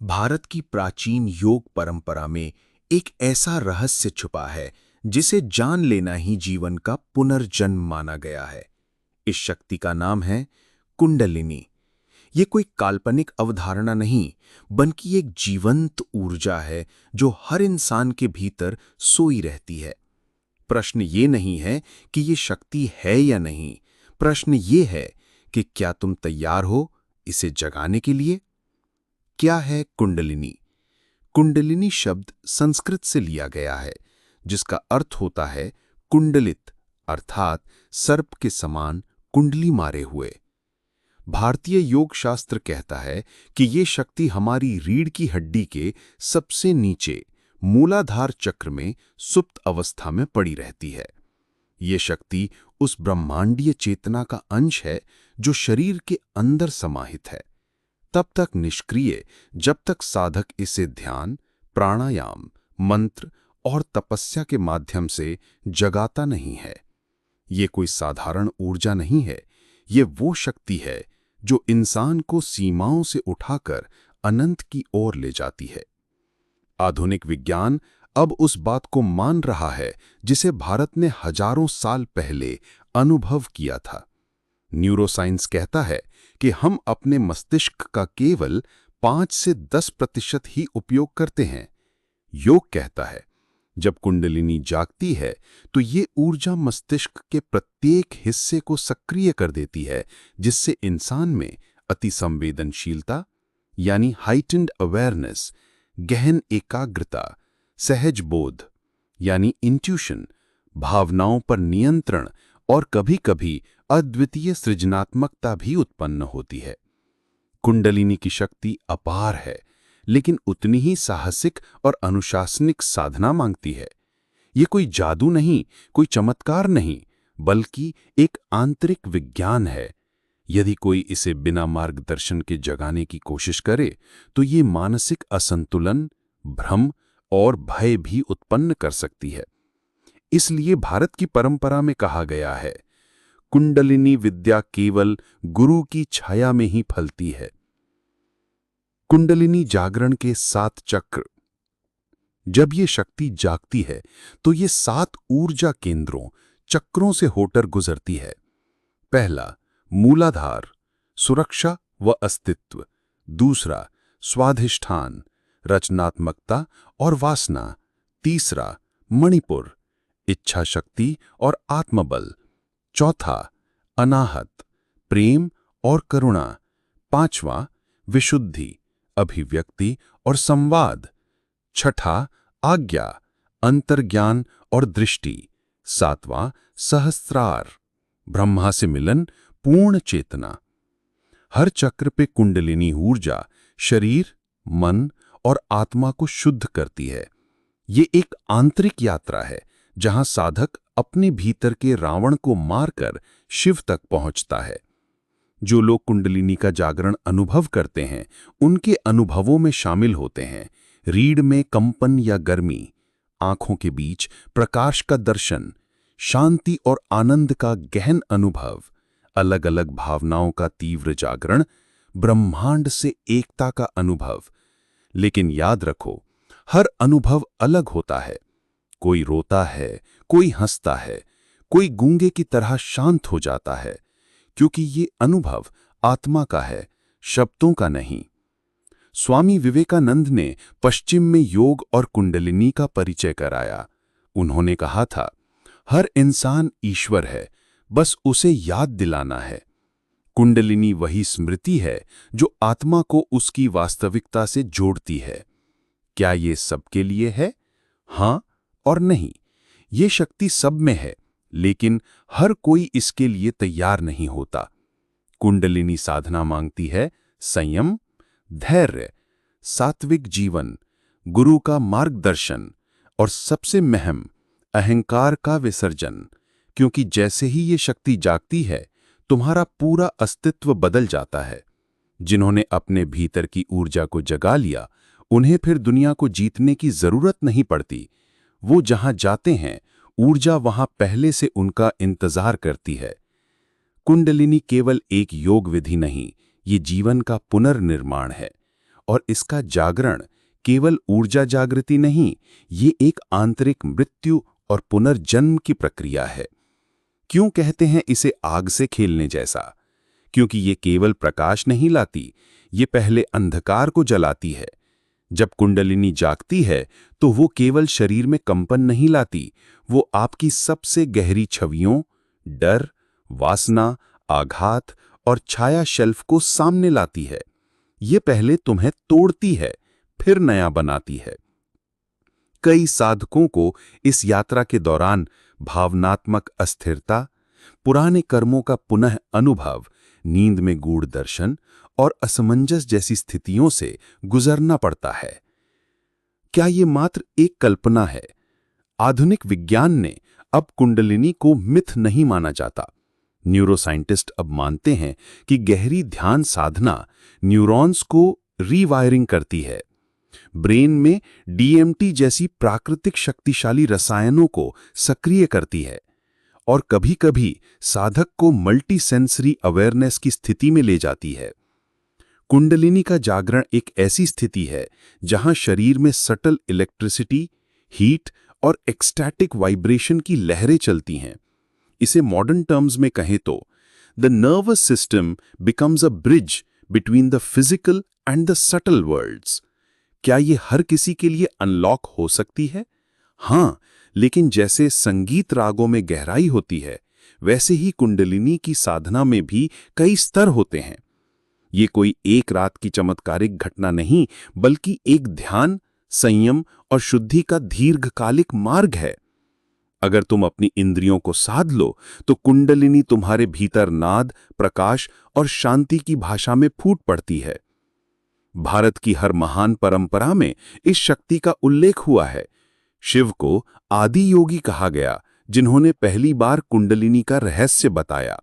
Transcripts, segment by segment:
भारत की प्राचीन योग परंपरा में एक ऐसा रहस्य छुपा है जिसे जान लेना ही जीवन का पुनर्जन्म माना गया है। इस शक्ति का नाम है कुंडलिनी। ये कोई काल्पनिक अवधारणा नहीं, बल्कि एक जीवंत ऊर्जा है जो हर इंसान के भीतर सोई रहती है। प्रश्न ये नहीं है कि ये शक्ति है या नहीं, प्रश्न ये है कि क्या तुम तैयार हो इसे जगाने के लिए। क्या है कुंडलिनी? कुंडलिनी शब्द संस्कृत से लिया गया है, जिसका अर्थ होता है कुंडलित, अर्थात सर्प के समान कुंडली मारे हुए। भारतीय योग शास्त्र कहता है कि ये शक्ति हमारी रीढ़ की हड्डी के सबसे नीचे मूलाधार चक्र में सुप्त अवस्था में पड़ी रहती है। ये शक्ति उस ब्रह्मांडीय चेतना का अंश है जो शरीर के अंदर समाहित है, तब तक निष्क्रिय जब तक साधक इसे ध्यान, प्राणायाम, मंत्र और तपस्या के माध्यम से जगाता नहीं है। ये कोई साधारण ऊर्जा नहीं है, ये वो शक्ति है जो इंसान को सीमाओं से उठाकर अनंत की ओर ले जाती है। आधुनिक विज्ञान अब उस बात को मान रहा है जिसे भारत ने हजारों साल पहले अनुभव किया था। न्यूरोसाइंस कहता है कि हम अपने मस्तिष्क का केवल 5 से 10% ही उपयोग करते हैं। योग कहता है जब कुंडलिनी जागती है तो ये ऊर्जा मस्तिष्क के प्रत्येक हिस्से को सक्रिय कर देती है, जिससे इंसान में अतिसंवेदनशीलता यानी हाइटेंड अवेयरनेस, गहन एकाग्रता, सहज बोध यानी इंट्यूशन, भावनाओं पर नियंत्रण और कभी-कभी अद्वितीय सृजनात्मकता भी उत्पन्न होती है। कुंडलिनी की शक्ति अपार है, लेकिन उतनी ही साहसिक और अनुशासनिक साधना मांगती है। ये कोई जादू नहीं, कोई चमत्कार नहीं, बल्कि एक आंतरिक विज्ञान है। यदि कोई इसे बिना मार्गदर्शन के जगाने की कोशिश करे, तो ये मानसिक असंतुलन, भ्रम और भय भी उत्पन्न कर सकती है। इसलिए भारत की परंपरा में कहा गया है, कुंडलिनी विद्या केवल गुरु की छाया में ही फलती है। कुंडलिनी जागरण के 7 चक्र। जब ये शक्ति जागती है तो ये 7 ऊर्जा केंद्रों, चक्रों से होकर गुजरती है। पहला, मूलाधार, सुरक्षा व अस्तित्व। दूसरा, स्वाधिष्ठान, रचनात्मकता और वासना। तीसरा, मणिपुर, इच्छा शक्ति और आत्मबल। चौथा, अनाहत, प्रेम और करुणा। पांचवा, विशुद्धि, अभिव्यक्ति और संवाद। छठा, आज्ञा, अंतर्ज्ञान और दृष्टि। सातवां, सहस्त्रार, ब्रह्मा से मिलन, पूर्ण चेतना। हर चक्र पे कुंडलिनी ऊर्जा शरीर, मन और आत्मा को शुद्ध करती है। ये एक आंतरिक यात्रा है जहां साधक अपने भीतर के रावण को मारकर शिव तक पहुंचता है। जो लोग कुंडलिनी का जागरण अनुभव करते हैं, उनके अनुभवों में शामिल होते हैं रीढ़ में कंपन या गर्मी, आंखों के बीच प्रकाश का दर्शन, शांति और आनंद का गहन अनुभव, अलग अलग भावनाओं का तीव्र जागरण, ब्रह्मांड से एकता का अनुभव। लेकिन याद रखो, हर अनुभव अलग होता है। कोई रोता है, कोई हंसता है, कोई गूंगे की तरह शांत हो जाता है, क्योंकि ये अनुभव आत्मा का है, शब्दों का नहीं। स्वामी विवेकानंद ने पश्चिम में योग और कुंडलिनी का परिचय कराया। उन्होंने कहा था, हर इंसान ईश्वर है, बस उसे याद दिलाना है। कुंडलिनी वही स्मृति है जो आत्मा को उसकी वास्तविकता से जोड़ती है। क्या ये सबके लिए है? हाँ और नहीं। ये शक्ति सब में है, लेकिन हर कोई इसके लिए तैयार नहीं होता। कुंडलिनी साधना मांगती है संयम, धैर्य, सात्विक जीवन, गुरु का मार्गदर्शन और सबसे महम अहंकार का विसर्जन। क्योंकि जैसे ही ये शक्ति जागती है, तुम्हारा पूरा अस्तित्व बदल जाता है। जिन्होंने अपने भीतर की ऊर्जा को जगा लिया, उन्हें फिर दुनिया को जीतने की जरूरत नहीं पड़ती। वो जहां जाते हैं, ऊर्जा वहां पहले से उनका इंतजार करती है। कुंडलिनी केवल एक योग विधि नहीं, ये जीवन का पुनर्निर्माण है। और इसका जागरण केवल ऊर्जा जागृति नहीं, ये एक आंतरिक मृत्यु और पुनर्जन्म की प्रक्रिया है। क्यों कहते हैं इसे आग से खेलने जैसा? क्योंकि ये केवल प्रकाश नहीं लाती, ये पहले अंधकार को जलाती है। जब कुंडलिनी जागती है तो वो केवल शरीर में कंपन नहीं लाती, वो आपकी सबसे गहरी छवियों, डर, वासना, आघात और छाया शेल्फ को सामने लाती है। ये पहले तुम्हें तोड़ती है, फिर नया बनाती है। कई साधकों को इस यात्रा के दौरान भावनात्मक अस्थिरता, पुराने कर्मों का पुनः अनुभव, नींद में गूढ़ दर्शन और असमंजस जैसी स्थितियों से गुजरना पड़ता है। क्या ये मात्र एक कल्पना है? आधुनिक विज्ञान ने अब कुंडलिनी को मिथ नहीं माना जाता। न्यूरोसाइंटिस्ट अब मानते हैं कि गहरी ध्यान साधना न्यूरॉन्स को रीवायरिंग करती है, ब्रेन में डीएमटी जैसी प्राकृतिक शक्तिशाली रसायनों को सक्रिय करती है और कभी-कभी साधक को मल्टी सेंसरी अवेयरनेस की स्थिति में ले जाती है। कुंडलिनी का जागरण एक ऐसी स्थिति है जहां शरीर में सटल इलेक्ट्रिसिटी, हीट और एक्सटैटिक वाइब्रेशन की लहरें चलती हैं। इसे मॉडर्न टर्म्स में कहें तो the nervous system becomes a bridge between the physical and the subtle worlds. क्या ये हर किसी के लिए अनलॉक हो सकती है? हाँ, लेकिन जैसे संगीत रागों में गहराई होती है, वैसे ही कुंडलिनी की साधना में भी कई स्तर होते हैं। ये कोई एक रात की चमत्कारिक घटना नहीं, बल्कि एक ध्यान, संयम और शुद्धि का दीर्घकालिक मार्ग है। अगर तुम अपनी इंद्रियों को साध लो, तो कुंडलिनी तुम्हारे भीतर नाद, प्रकाश और शांति की भाषा में फूट पड़ती है। भारत की हर महान परंपरा में इस शक्ति का उल्लेख हुआ है। शिव को आदि योगी कहा गया, जिन्होंने पहली बार कुंडलिनी का रहस्य बताया।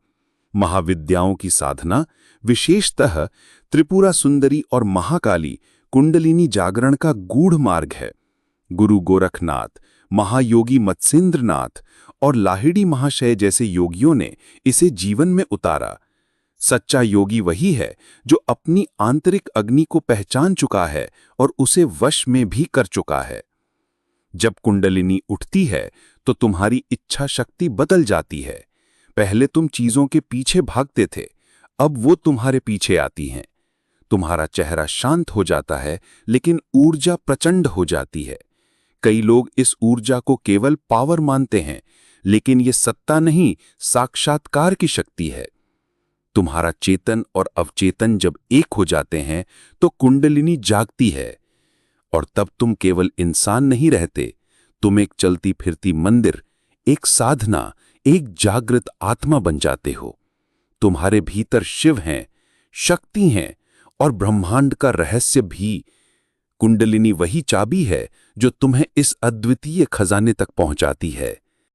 महाविद्याओं की साधना, विशेषतः त्रिपुरा सुंदरी और महाकाली, कुंडलिनी जागरण का गूढ़ मार्ग है। गुरु गोरखनाथ, महायोगी मत्स्येंद्रनाथ और लाहिड़ी महाशय जैसे योगियों ने इसे जीवन में उतारा। सच्चा योगी वही है जो अपनी आंतरिक अग्नि को पहचान चुका है और उसे वश में भी कर चुका है। जब कुंडलिनी उठती है तो तुम्हारी इच्छा शक्ति बदल जाती है। पहले तुम चीजों के पीछे भागते थे, अब वो तुम्हारे पीछे आती हैं। तुम्हारा चेहरा शांत हो जाता है, लेकिन ऊर्जा प्रचंड हो जाती है। कई लोग इस ऊर्जा को केवल पावर मानते हैं, लेकिन ये सत्ता नहीं, साक्षात्कार की शक्ति है। तुम्हारा चेतन और अवचेतन जब एक हो जाते हैं तो कुंडलिनी जागती है, और तब तुम केवल इंसान नहीं रहते, तुम एक चलती फिरती मंदिर, एक साधना, एक जागृत आत्मा बन जाते हो। तुम्हारे भीतर शिव हैं, शक्ति हैं और ब्रह्मांड का रहस्य भी। कुंडलिनी वही चाबी है जो तुम्हें इस अद्वितीय खजाने तक पहुंचाती है।